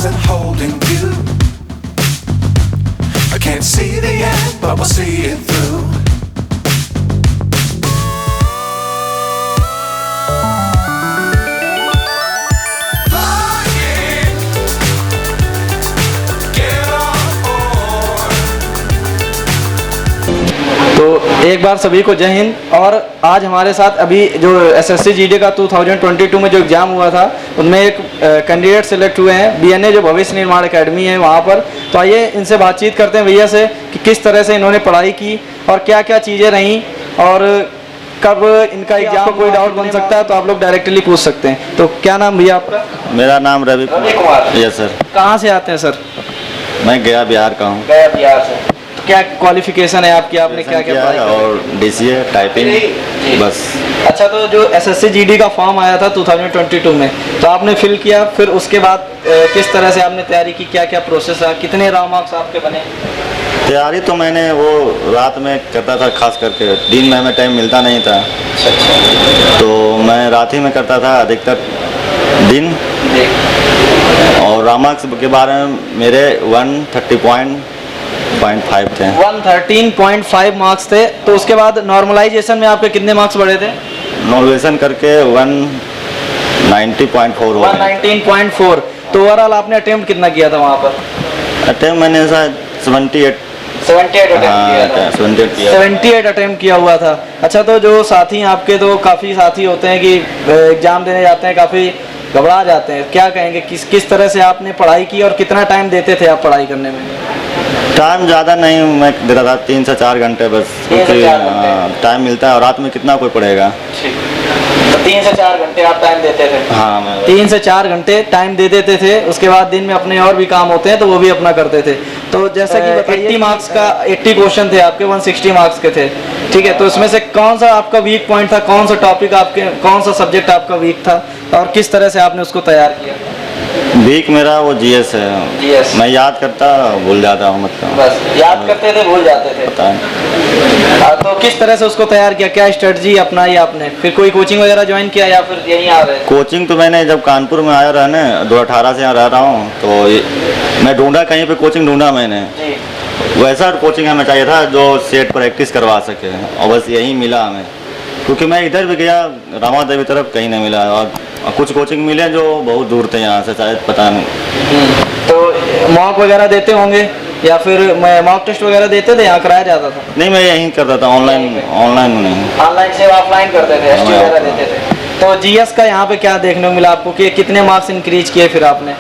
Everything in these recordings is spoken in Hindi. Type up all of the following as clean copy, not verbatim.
wasn't holding you. I can't see the end, but we'll see it through. तो एक बार सभी को जय हिंद। और आज हमारे साथ अभी जो एसएससी जीडी का 2022 में जो एग्ज़ाम हुआ था उनमें एक कैंडिडेट सेलेक्ट हुए हैं बीएनए जो भविष्य निर्माण एकेडमी है वहाँ पर। तो आइए इनसे बातचीत करते हैं भैया से कि किस तरह से इन्होंने पढ़ाई की और क्या क्या चीज़ें रहीं और कब इनका एग्जाम। को कोई डाउट बन सकता है तो आप लोग डायरेक्टली पूछ सकते हैं। तो क्या नाम भैया आपका? मेरा नाम रवि कुमार। Yes sir. कहाँ से आते हैं सर? मैं गया बिहार का हूँ। गया बिहार से। तो क्या क्वालिफिकेशन है आपकी? आपने क्या क्या पढ़ाई और डीसीए टाइपिंग बस। अच्छा, तो जो एसएससी जीडी का फॉर्म आया था 2022 में तो आपने फिल किया, फिर उसके बाद किस तरह से आपने तैयारी की, क्या क्या प्रोसेस है, कितने राव मार्क्स आपके बने? तैयारी तो मैंने वो रात में करता था, खास करके दिन में हमें टाइम मिलता नहीं था। अच्छा। तो मैं रात ही में करता था अधिकतर दिन। और राव मार्क्स के बारे में मेरे 130.5 थे। 113.5 मार्क्स थे। तो उसके बाद नॉर्मलाइजेशन में आपके कितने मार्क्स बढ़े थे? नॉर्मलाइजेशन करके 190.4 हो गए। 119.4। तो ओवरऑल आपने अटेम्प्ट कितना किया था वहाँ पर? अटेम्प्ट मैंने शायद 78 अटेम्प्ट किया हुआ था। अच्छा, तो जो साथी आपके, तो काफ़ी साथी होते हैं कि एग्जाम देने जाते हैं काफ़ी घबरा जाते हैं, क्या कहेंगे किस तरह से आपने पढ़ाई की और कितना टाइम देते थे आप पढ़ाई करने में? टाइम ज़्यादा नहीं मैं देता था, 3 से 4 घंटे बस, क्योंकि टाइम मिलता है और रात में कितना कोई पढ़ेगा। तो 3 से 4 घंटे आप टाइम देते थे? हाँ, 3 से 4 घंटे टाइम दे देते थे। उसके बाद दिन में अपने और भी काम होते हैं तो वो भी अपना करते थे। तो जैसा कि 80 मार्क्स का 80 क्वेश्चन थे आपके, 160 मार्क्स के थे, ठीक है। तो इसमें से कौन सा आपका वीक पॉइंट था, कौन सा टॉपिक आपके, कौन सा सब्जेक्ट आपका वीक था और किस तरह से आपने उसको तैयार किया? वीक मेरा वो जीएस है। जीएस मैं याद करता भूल जाता हूँ, मतलब बस याद करते थे भूल जाते थे। तो किस तरह से उसको तैयार किया, क्या स्ट्रेटजी अपनाई आपने? फिर कोई कोचिंग वगैरह ज्वाइन किया या फिर यहीं आ रहे? कोचिंग तो मैंने जब कानपुर में आया रहने 2018 से यहाँ रह रहा हूँ, तो मैं ढूंढा कहीं पे कोचिंग ढूंढा मैंने। वैसा कोचिंग हमें चाहिए था जो सेट प्रैक्टिस करवा सके और बस यही मिला हमें। क्योंकि मैं इधर भी गया रामा देवी तरफ, कहीं नहीं मिला और कुछ कोचिंग मिले जो बहुत दूर थे यहाँ से, शायद पता नहीं। तो मॉक वगैरह देते होंगे या फिर मॉक टेस्ट वगैरह देते थे, यहाँ कराया जाता था? नहीं, मैं यहीं करता था, ऑनलाइन नहीं। ऑनलाइन से ऑफलाइन करते थे, एसटी वगैरह देते थे। तो जीएस का यहाँ पे क्या देखने को मिला आपको कि कितने मार्क्स इंक्रीज किए फिर आपने?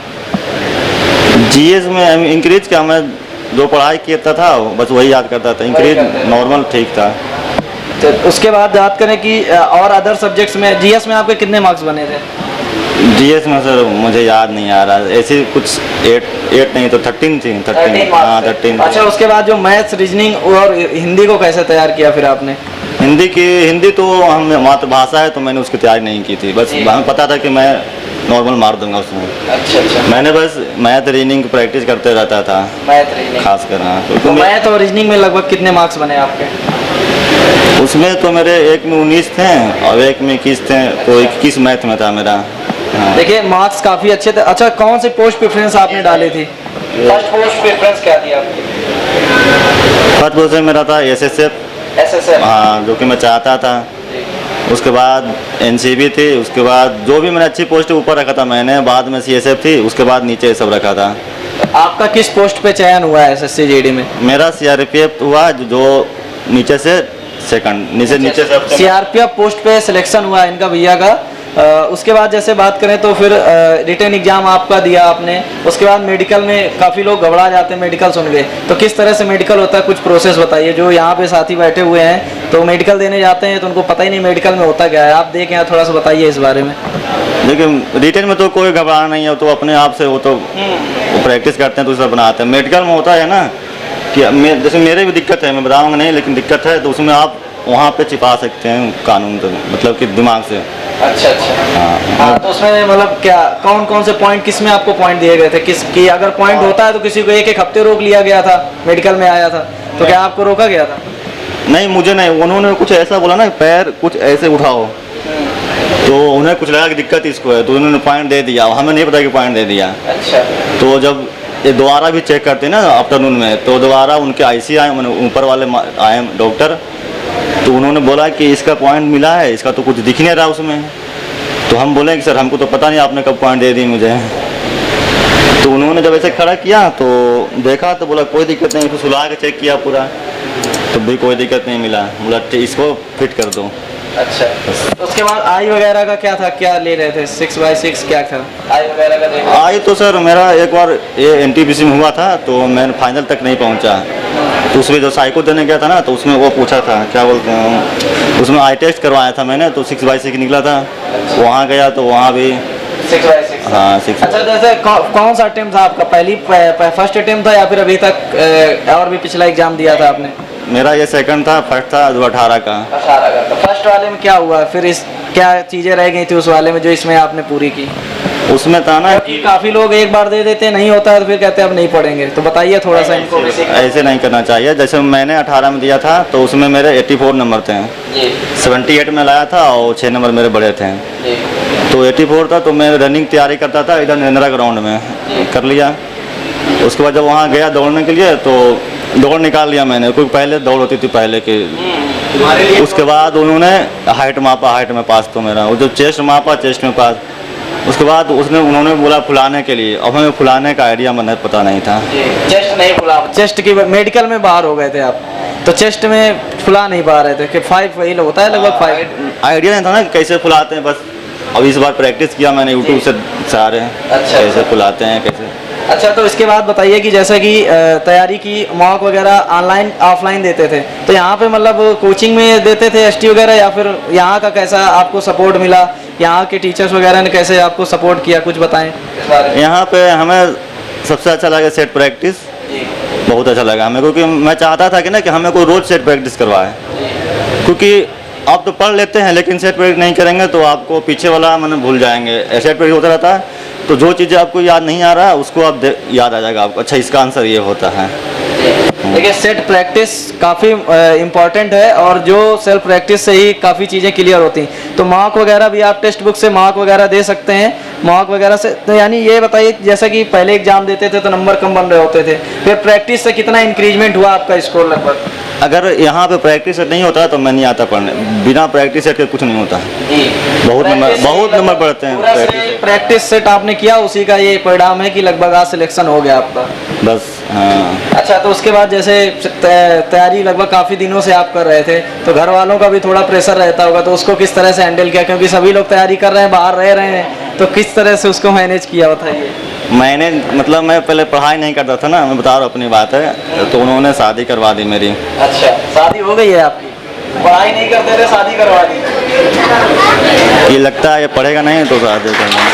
जीएस में इंक्रीज क्या, मैं जो पढ़ाई करता था बस वही याद करता था, इंक्रीज नॉर्मल ठीक था। तो उसके बाद बात करें कि और अदर सब्जेक्ट्स में जीएस में आपके कितने मार्क्स बने थे? जीएस में सर मुझे याद नहीं आ रहा, ऐसे कुछ 8 नहीं तो 13 थी। 13 हाँ 13। अच्छा, उसके बाद जो मैथ्स, रीजनिंग और हिंदी को कैसे तैयार किया फिर आपने? हिंदी तो हम मातृभाषा है तो मैंने उसकी तैयारी नहीं की थी, बस हमें पता था कि मैं नॉर्मल मार दूंगा उसमें। अच्छा। मैंने बस मैथ रीजनिंग प्रैक्टिस करते रहता था, मैथ रीजनिंग खास कर। तो मैथ और रीजनिंग में लगभग कितने मार्क्स बने आपके? उसमें तो मेरे एक में 19 थे और एक में 21 थे, तो 21 मैथ में था मेरा। हाँ। देखिए मार्क्स काफ़ी अच्छे थे। अच्छा, कौन सी पोस्ट प्रेफरेंस आपने डाली थी? फर्स्ट पोस्ट प्रेफरेंस क्या थी आपकी? फर्स्ट पोस्ट मेरा था एसएसएफ। हाँ, जो कि मैं चाहता था। उसके बाद एनसीबी थी, उसके बाद जो भी मैंने अच्छी पोस्ट ऊपर रखा था मैंने, बाद में सीएसएफ थी, उसके बाद नीचे सब रखा था। आपका किस पोस्ट पे चयन हुआ है एसएससी जीडी में? मेरा सीआरपीएफ हुआ, जो नीचे से सेकंड नीचे से सीआरपीएफ पोस्ट पे सिलेक्शन हुआ है इनका भैया का। उसके बाद जैसे बात करें तो फिर रिटन एग्जाम आपका दिया आपने। उसके बाद मेडिकल में काफ़ी लोग घबरा जाते हैं मेडिकल सुन के, तो किस तरह से मेडिकल होता है कुछ प्रोसेस बताइए। जो यहाँ पे साथी बैठे हुए हैं तो मेडिकल देने जाते हैं तो उनको पता ही नहीं मेडिकल में होता क्या है, आप देखें यहाँ थोड़ा सा बताइए इस बारे में। लेकिन रिटन में तो कोई घबराना नहीं है, तो अपने आप से वो तो प्रैक्टिस करते हैं तो सब बनाते हैं। मेडिकल में होता है ना कि जैसे मेरे भी दिक्कत है, मैं बताऊँगा नहीं, लेकिन दिक्कत है तो उसमें आप वहाँ पे छिपा सकते हैं कानून, तो मतलब कि दिमाग से। अच्छा। हाँ, तो उसमें मतलब क्या कौन कौन से पॉइंट, किस में आपको पॉइंट दिए गए थे? किस की अगर पॉइंट होता है तो किसी को 1 हफ्ते रोक लिया गया था, मेडिकल में आया था तो क्या आपको रोका गया था? नहीं, मुझे नहीं, उन्होंने कुछ ऐसा बोला ना, पैर कुछ ऐसे उठाओ तो उन्हें कुछ लगा कि दिक्कत इसको है, तो उन्होंने पॉइंट दे दिया, हमें नहीं पता कि पॉइंट दे दिया। अच्छा। तो जब ये दोबारा भी चेक करते ना आफ्टरनून में, तो दोबारा उनके आईसी आए, ऊपर वाले आए डॉक्टर, तो उन्होंने बोला कि इसका पॉइंट मिला है, इसका तो कुछ दिख नहीं रहा उसमें। तो हम बोले कि सर हमको तो पता नहीं आपने कब पॉइंट दे दी मुझे। तो उन्होंने जब ऐसे खड़ा किया तो देखा, तो बोला कोई दिक्कत नहीं, इसको सुला के चेक किया पूरा, तो भी कोई दिक्कत नहीं मिला, बोला इसको फिट कर दो। अच्छा। तो उसके बाद आई वगैरह का क्या था, क्या ले रहे थे? 6x6 क्या था आई वगैरह का? देखो आई तो सर मेरा एक बार ये NTPC में हुआ था, तो मैं फाइनल तक नहीं पहुंचा। तो उसमें जो साइको देने गया था ना, तो उसमें वो पूछा था क्या बोलते हैं, उसमें आई टेस्ट करवाया था मैंने, तो 6x6 निकला था। वहाँ गया तो वहाँ भी 6x6। हाँ 6। अच्छा, जैसे कौन सा अटेम्प्ट था आपका? फर्स्ट अटेम्प्ट था या फिर अभी तक और भी पिछला एग्जाम दिया था आपने? मेरा ये सेकंड था, फर्स्ट था 2018 का। 18 का। तो फर्स्ट वाले में क्या हुआ फिर? इस क्या चीज़ें रह गई थी उस वाले में जो इसमें आपने पूरी की? उसमें था ना कि काफ़ी लोग एक बार दे देते, नहीं होता है तो फिर कहते हैं अब नहीं पढ़ेंगे। तो बताइए थोड़ा सा इनको भी। ऐसे नहीं करना चाहिए। जैसे मैंने 18 में दिया था, तो उसमें मेरे 84 नंबर थे जी। 78 में लाया था और 6 नंबर मेरे बड़े थे जी। तो 84 था। तो मैं रनिंग तैयारी करता था इधर नेंद्रा ग्राउंड में, कर लिया। उसके बाद जब वहाँ गया दौड़ने के लिए, तो दौड़ निकाल लिया मैंने, क्योंकि पहले दौड़ होती थी पहले की। उसके बाद उन्होंने हाइट मापा, हाइट में पास तो मेरा, वो जो चेस्ट मापा, चेस्ट में पास। उसके बाद उन्होंने बोला फुलाने के लिए, अब हमें फुलाने का आइडिया मैंने पता नहीं था। चेस्ट नहीं फुला, चेस्ट की मेडिकल में बाहर हो गए थे आप, तो चेस्ट में फुला नहीं पा रहे थे कि 5 वही होता है लगभग 5। आइडिया नहीं था ना कि कैसे फुलाते हैं, बस अब इस बार प्रैक्टिस किया मैंने यूट्यूब से सारे। अच्छा। कैसे फुलाते हैं कैसे। अच्छा, तो इसके बाद बताइए कि जैसे कि तैयारी की मॉक वगैरह ऑनलाइन ऑफलाइन देते थे, तो यहाँ पे मतलब कोचिंग में देते थे ST वगैरह, या फिर यहाँ का कैसा आपको सपोर्ट मिला? यहाँ के टीचर्स वगैरह ने कैसे आपको सपोर्ट किया, कुछ बताएं इस बारे में। यहाँ पे हमें सबसे अच्छा लगा सेट प्रैक्टिस, बहुत अच्छा लगा हमें, क्योंकि मैं चाहता था कि ना कि हमें कोई रोज़ सेट प्रैक्टिस करवाए। क्योंकि आप तो पढ़ लेते हैं, लेकिन सेट प्रैक्टिस नहीं करेंगे तो आपको पीछे वाला मैंने भूल जाएंगे। सेट प्रैक्टिस होता रहता है, तो जो चीज़ें आपको याद नहीं आ रहा है उसको आप याद आ जाएगा आपको, अच्छा इसका आंसर ये होता है। देखिए, सेट प्रैक्टिस काफ़ी इम्पॉर्टेंट है, और जो सेल्फ प्रैक्टिस से ही काफ़ी चीज़ें क्लियर होती हैं। तो मॉक वगैरह भी आप टेक्स्ट बुक से मॉक वगैरह दे सकते हैं, मॉक वगैरह से। तो यानी ये बताइए, जैसे कि पहले एग्जाम देते थे तो नंबर कम बन रहे होते थे, फिर प्रैक्टिस से कितना इंक्रीजमेंट हुआ आपका स्कोर लगभग? अगर यहाँ पे प्रैक्टिस सेट नहीं होता तो मैं नहीं आता पढ़ने, बिना प्रैक्टिस सेट के कुछ नहीं होता। बहुत नंबर बढ़ते हैं। प्रैक्टिस सेट आपने किया, उसी का ये परिणाम है कि लगभग आज सिलेक्शन हो गया आपका। बस हाँ। अच्छा, तो उसके बाद जैसे तैयारी लगभग काफ़ी दिनों से आप कर रहे थे, तो घर वालों का भी थोड़ा प्रेशर रहता होगा, तो उसको किस तरह से हैंडल किया? क्योंकि सभी लोग तैयारी कर रहे हैं, बाहर रह रहे हैं, तो किस तरह से उसको मैनेज किया, बताइए। मैंने मतलब मैं पहले पढ़ाई नहीं करता था ना, मैं बता रहा हूँ अपनी बात है, तो उन्होंने शादी करवा दी मेरी। अच्छा, शादी हो गई है आपकी? पढ़ाई नहीं करते थे, शादी करवा दी। ये लगता है ये पढ़ेगा नहीं तो शादी करना।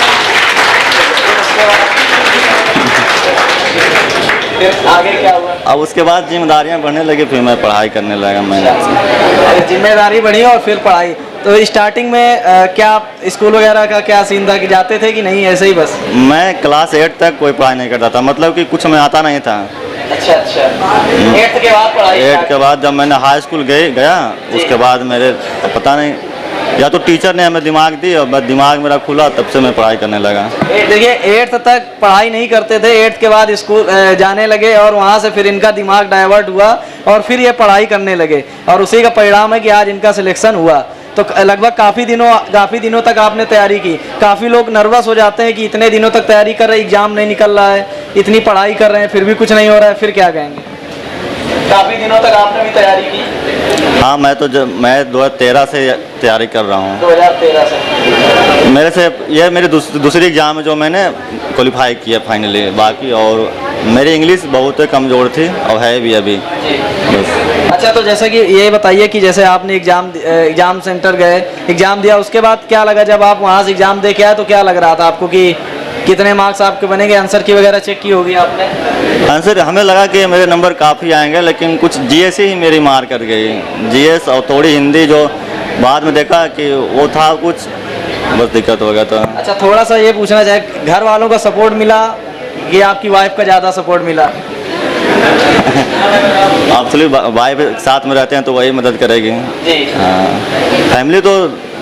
फिर आगे क्या हुआ? अब उसके बाद जिम्मेदारियां बढ़ने लगी, फिर मैं पढ़ाई करने लगा। मैं जिम्मेदारी बढ़ी और फिर पढ़ाई। तो स्टार्टिंग में क्या स्कूल वगैरह का क्या सीन था, कि जाते थे कि नहीं ऐसे ही बस? मैं क्लास 8 तक कोई पढ़ाई नहीं करता था, मतलब कि कुछ में आता नहीं था। अच्छा अच्छा। 8th के बाद पढ़ाई? 8 के बाद जब मैंने हाई स्कूल गया, उसके बाद मेरे पता नहीं, या तो टीचर ने हमें दिमाग दी और बस दिमाग मेरा खुला, तब से मैं पढ़ाई करने लगा। देखिए, 8th तक पढ़ाई नहीं करते थे, 8th के बाद स्कूल जाने लगे, और वहाँ से फिर इनका दिमाग डाइवर्ट हुआ और फिर ये पढ़ाई करने लगे, और उसी का परिणाम है कि आज इनका सिलेक्शन हुआ। तो लगभग काफ़ी दिनों तक आपने तैयारी की। काफ़ी लोग नर्वस हो जाते हैं कि इतने दिनों तक तैयारी कर रहे, एग्जाम नहीं निकल रहा है, इतनी पढ़ाई कर रहे हैं, फिर भी कुछ नहीं हो रहा है, फिर क्या कहेंगे? काफ़ी दिनों तक आपने भी तैयारी की? हाँ, मैं 2013 से तैयारी कर रहा हूँ। 2013 से? मेरे से ये मेरी दूसरी एग्ज़ाम है जो मैंने क्वालिफाई किया फाइनली। बाकी और मेरी इंग्लिश बहुत कमज़ोर थी और है भी अभी। बस। अच्छा, तो जैसे कि ये बताइए कि जैसे आपने एग्ज़ाम सेंटर गए, एग्ज़ाम दिया, उसके बाद क्या लगा जब आप वहाँ से एग्ज़ाम दे के आए? तो क्या लग रहा था आपको कि कितने मार्क्स आपके बनेंगे? आंसर की वगैरह चेक की होगी आपने? आंसर हमें लगा कि मेरे नंबर काफ़ी आएंगे, लेकिन कुछ GS ही मेरी मार कर गई। GS और थोड़ी हिंदी, जो बाद में देखा कि वो था कुछ, बस दिक्कत हो गया था। अच्छा, थोड़ा सा ये पूछना चाहे, घर वालों का सपोर्ट मिला कि आपकी वाइफ का ज़्यादा सपोर्ट मिला? आप वाइफ साथ में रहते हैं तो वही मदद करेगी। जी। हाँ, फैमिली तो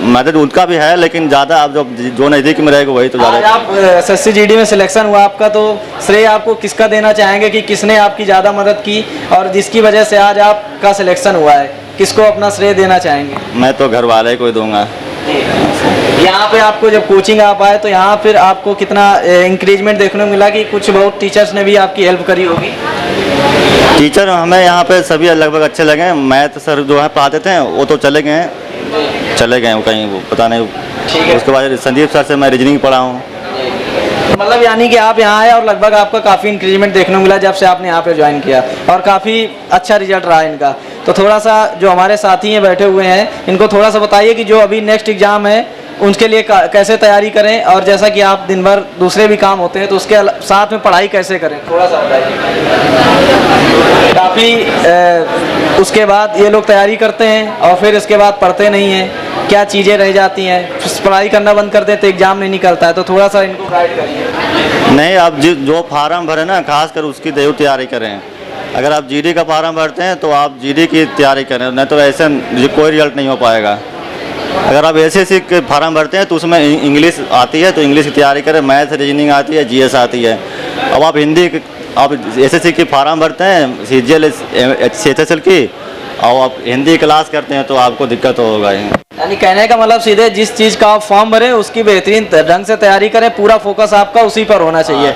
मैं तो उनका भी है, लेकिन ज़्यादा आप जो नज़दीक में रहेगा वही तो आज ज़्यादा। आप एसएससी जीडी में सिलेक्शन हुआ आपका, तो श्रेय आपको किसका देना चाहेंगे कि किसने आपकी ज़्यादा मदद की और जिसकी वजह से आज आपका सिलेक्शन हुआ है, किसको अपना श्रेय देना चाहेंगे? मैं तो घर वाले को ही दूंगा। यहाँ पे आपको जब कोचिंग आप आए तो यहाँ फिर आपको कितना इंक्रीजमेंट देखने को मिला कि कुछ बहुत टीचर्स ने भी आपकी हेल्प करी होगी? टीचर हमें यहाँ पे सभी लगभग अच्छे लगे। मैथ सर जो है पढ़ाते थे वो तो चले गए वो कहीं, वो पता नहीं। उसके बाद संदीप सर से मैं रीजनिंग पढ़ा हूँ। मतलब यानी कि आप यहाँ आए और लगभग आपका काफ़ी इंक्रीजमेंट देखने को मिला जब से आपने यहाँ पे ज्वाइन किया, और काफ़ी अच्छा रिजल्ट रहा इनका। तो थोड़ा सा जो हमारे साथी हैं बैठे हुए हैं, इनको थोड़ा सा बताइए कि जो अभी नेक्स्ट एग्ज़ाम है उनके लिए कैसे तैयारी करें, और जैसा कि आप दिन भर दूसरे भी काम होते हैं तो उसके साथ में पढ़ाई कैसे करें, थोड़ा सा बताइए। काफ़ी उसके बाद ये लोग तैयारी करते हैं और फिर इसके बाद पढ़ते नहीं हैं, क्या चीज़ें रह जाती हैं, पढ़ाई करना बंद कर दें तो एग्ज़ाम नहीं निकलता है, तो थोड़ा सा इनको गाइड करिए। नहीं, आप जो फार्म भरे ना, खासकर उसकी जरूर तैयारी करें। अगर आप जीडी का फार्म भरते हैं तो आप जीडी की तैयारी करें, नहीं तो ऐसे कोई रिजल्ट नहीं हो पाएगा। अगर आप एसएससी के फार्म भरते हैं तो उसमें इंग्लिश आती है तो इंग्लिश की तैयारी करें, मैथ रीजनिंग आती है, जीएस आती है। अब आप आप एसएससी की फार्म भरते हैं, सीजीएल एचएसएल की, और आप हिंदी क्लास करते हैं तो आपको दिक्कत होगा। यानी कहने का मतलब सीधे जिस चीज़ का आप फॉर्म भरें उसकी बेहतरीन ढंग से तैयारी करें, पूरा फोकस आपका उसी पर होना चाहिए।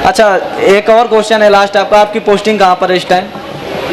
अच्छा, एक और क्वेश्चन है लास्ट आपका, आपकी पोस्टिंग कहाँ पर इस टाइम,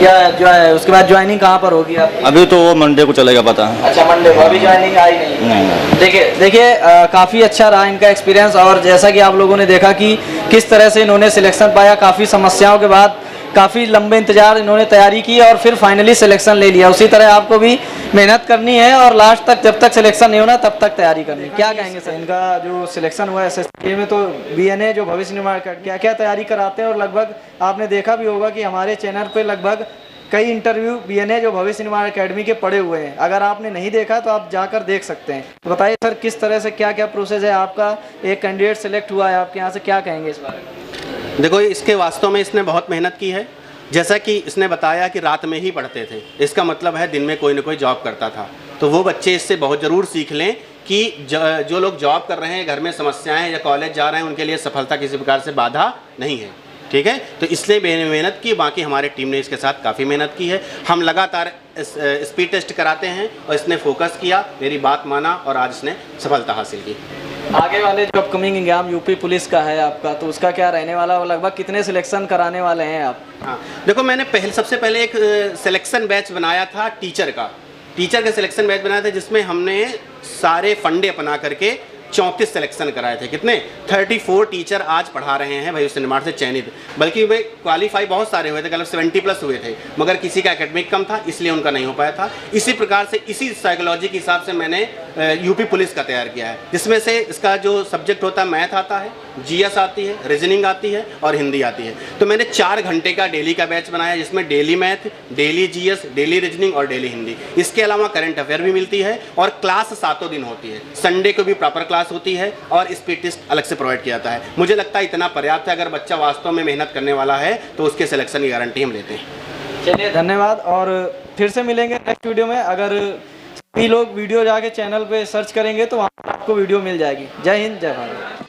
या जो है उसके बाद ज्वाइनिंग कहाँ पर होगी आप? अभी तो वो मंडे को चलेगा पता। अच्छा, मंडे को, अभी ज्वाइनिंग आई नहीं। देखिए काफ़ी अच्छा रहा इनका एक्सपीरियंस, और जैसा कि आप लोगों ने देखा कि किस तरह से इन्होंने सिलेक्शन पाया, काफ़ी समस्याओं के बाद, काफ़ी लंबे इंतजार इन्होंने तैयारी की और फिर फाइनली सिलेक्शन ले लिया। उसी तरह आपको भी मेहनत करनी है और लास्ट तक, जब तक सिलेक्शन नहीं होना तब तक तैयारी करनी है। क्या कहेंगे सर, इनका जो सिलेक्शन हुआ है एसएससी में, तो बीएनए जो भविष्य निर्माण क्या क्या तैयारी कराते हैं, और लगभग आपने देखा भी होगा कि हमारे चैनल पे लगभग कई इंटरव्यू बीएनए जो भविष्य निर्माण एकेडमी के पड़े हुए हैं। अगर आपने नहीं देखा तो आप जाकर देख सकते हैं। तो बताइए सर, किस तरह से क्या क्या प्रोसेस है आपका, एक कैंडिडेट सेलेक्ट हुआ है आपके यहाँ से, क्या कहेंगे इस बारे में? देखो, इसके वास्तव में इसने बहुत मेहनत की है। जैसा कि इसने बताया कि रात में ही पढ़ते थे, इसका मतलब है दिन में कोई ना कोई जॉब करता था। तो वो बच्चे इससे बहुत ज़रूर सीख लें कि जो लोग जॉब कर रहे हैं, घर में समस्याएं, या कॉलेज जा रहे हैं, उनके लिए सफलता किसी प्रकार से बाधा नहीं है। ठीक है, तो इसलिए मेहनत की, बाकी हमारे टीम ने इसके साथ काफ़ी मेहनत की है। हम लगातार स्पीड टेस्ट कराते हैं और इसने फोकस किया, मेरी बात माना और आज इसने सफलता हासिल की। आगे वाले जो अपकमिंग एग्जाम यूपी पुलिस का है आपका, तो उसका क्या रहने वाला है, लगभग कितने सिलेक्शन कराने वाले हैं आप? हाँ, देखो, मैंने सबसे पहले एक सिलेक्शन बैच बनाया था टीचर का सिलेक्शन बैच बनाया था, जिसमें हमने सारे फंडे अपना करके 34 सिलेक्शन कराए थे। कितने? 34 टीचर आज पढ़ा रहे हैं भविष्य निर्माण से चयनित, बल्कि वे क्वालिफाई बहुत सारे हुए थे, मतलब 70+ हुए थे, मगर किसी का एकेडमिक कम था इसलिए उनका नहीं हो पाया था। इसी प्रकार से, इसी साइकोलॉजी के हिसाब से मैंने यूपी पुलिस का तैयार किया है, जिसमें से इसका जो सब्जेक्ट होता है, मैथ आता है, जीएस आती है, रीजनिंग आती है और हिंदी आती है। तो मैंने 4 घंटे का डेली का बैच बनाया, जिसमें daily math, daily GS, daily reasoning और डेली हिंदी। इसके अलावा करंट अफेयर भी मिलती है और क्लास 7 दिन होती है। संडे को भी प्रॉपर क्लास होती है और स्पीड टेस्ट अलग से प्रोवाइड किया जाता है। मुझे लगता है इतना पर्याप्त है। अगर बच्चा वास्तव में मेहनत करने वाला है तो उसके सिलेक्शन की गारंटी हम लेते हैं। चलिए, धन्यवाद, और फिर से मिलेंगे नेक्स्ट वीडियो में। अगर सभी लोग वीडियो जाके चैनल पे सर्च करेंगे तो वहाँ आपको वीडियो मिल जाएगी। जय हिंद, जय भारत।